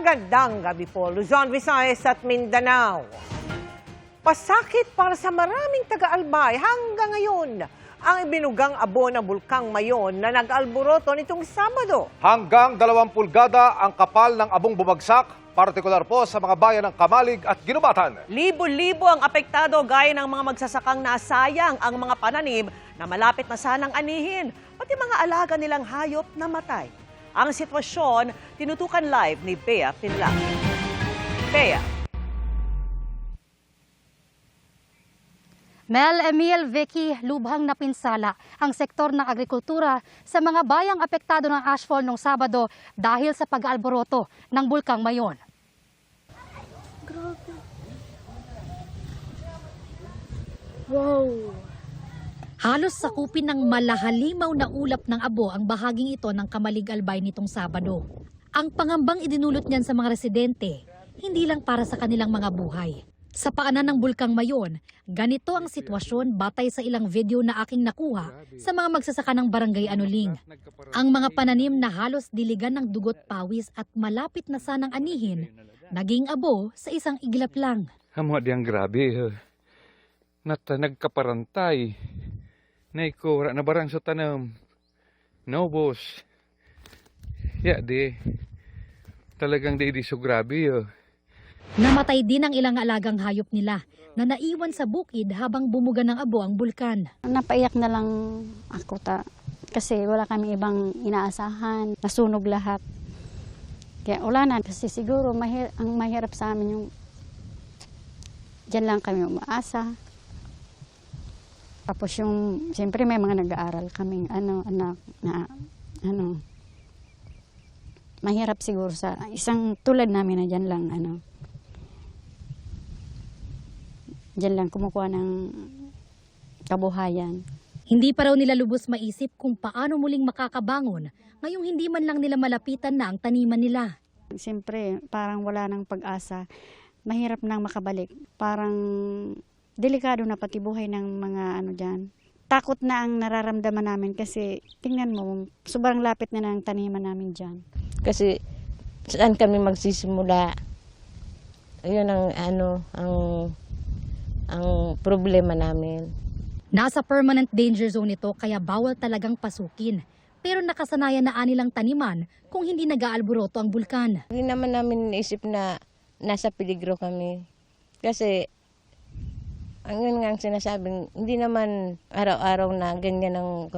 Magandang gabi po, Luzon, Visayas at Mindanao. Pasakit para sa maraming taga-Albay hanggang ngayon ang ibinugang abo ng Bulkang Mayon na nag-alboroto nitong Sabado. Hanggang 2 pulgada ang kapal ng abong bumagsak, partikular po sa mga bayan ng Kamalig at Ginubatan. Libo-libo ang apektado gaya ng mga magsasakang nasayang ang mga pananim na malapit na sanang anihin, pati mga alaga nilang hayop na matay. Ang sitwasyon, tinutukan live ni Bea Pinla. Bea. Mel, Emil, Vicky, lubhang napinsala ang sektor ng agrikultura sa mga bayang apektado ng ashfall noong Sabado dahil sa pag-aalboroto ng Bulkang Mayon. Grabe. Wow. Halos sakupin ng malahalimaw na ulap ng abo ang bahaging ito ng Kamalig Albay nitong Sabado. Ang pangambang idinulot niyan sa mga residente, hindi lang para sa kanilang mga buhay. Sa paanan ng Bulkang Mayon, ganito ang sitwasyon batay sa ilang video na aking nakuha sa mga magsasaka ng Barangay Anuling. Ang mga pananim na halos diligan ng dugot pawis at malapit na sanang anihin, naging abo sa isang iglap lang. Amo diyang grabe. Nagkaparantay. Naikura na barang sa tanam. No, boss. Ya, talagang di so grabe. Namatay din ang ilang alagang hayop nila na naiwan sa bukid habang bumuga ng abo ang bulkan. Napaiyak na lang ako kasi wala kami ibang inaasahan. Nasunog lahat. Kaya wala na kasi siguro ang mahirap sa amin yung dyan lang kami umaasa. Tapos yung, siyempre may mga nag-aaral kaming anak na mahirap siguro sa isang tulad namin na dyan lang kumukuha ng kabuhayan. Hindi pa raw nila lubos maisip kung paano muling makakabangon ngayong hindi man lang nila malapitan na ang taniman nila. Siyempre parang wala nang pag-asa, mahirap nang makabalik. Parang delikado na pati buhay ng mga dyan. Takot na ang nararamdaman namin kasi tingnan mo, sobrang lapit na ng taniman namin dyan. Kasi saan kami magsisimula? Ayun ang problema namin. Nasa permanent danger zone ito kaya bawal talagang pasukin. Pero nakasanayan na anilang taniman kung hindi nag-aalboroto ang bulkan. Hindi naman namin naisip na nasa peligro kami. Kasi ang yun nga ang sinasabing, hindi naman araw-araw na ganyan ang...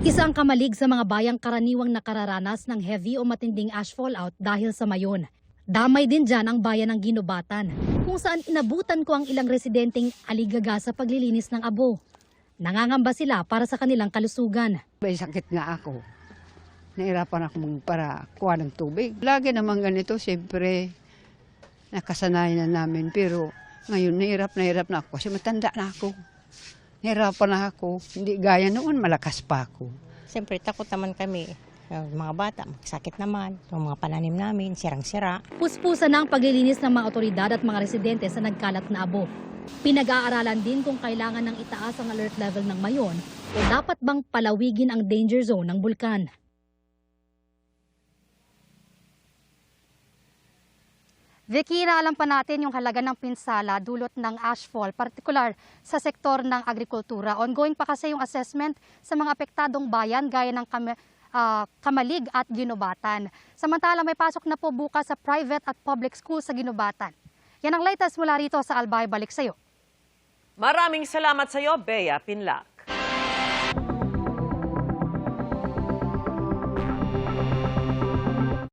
Isa ang Kamalig sa mga bayang karaniwang nakararanas ng heavy o matinding ash fallout dahil sa Mayon. Damay din dyan ang bayan ng Ginubatan, kung saan inabutan ko ang ilang residenteng aligaga sa paglilinis ng abo. Nangangamba sila para sa kanilang kalusugan. May sakit nga ako. Nahirapan ako para kuha ng tubig. Lagi naman ganito, siyempre, nakasanayan na namin. Pero ngayon, nahirap na ako kasi matanda na ako. Nahirapan na ako. Hindi gaya noon, malakas pa ako. Siyempre, takot naman kami. Mga bata, magsakit naman. Yung mga pananim namin, sirang-sira. Puspusan na ang paglilinis ng mga otoridad at mga residente sa nagkalat na abo. Pinag-aaralan din kung kailangan ng itaas ang alert level ng Mayon o dapat bang palawigin ang danger zone ng bulkan. Vicky, naalam pa natin yung halaga ng pinsala dulot ng ashfall, partikular sa sektor ng agrikultura. Ongoing pa kasi yung assessment sa mga apektadong bayan gaya ng Kamalig at Ginubatan. Samantala may pasok na po bukas sa private at public school sa Ginubatan. Yan ang latest mula rito sa Albay. Balik sa'yo. Maraming salamat sa iyo, Bea Pinla.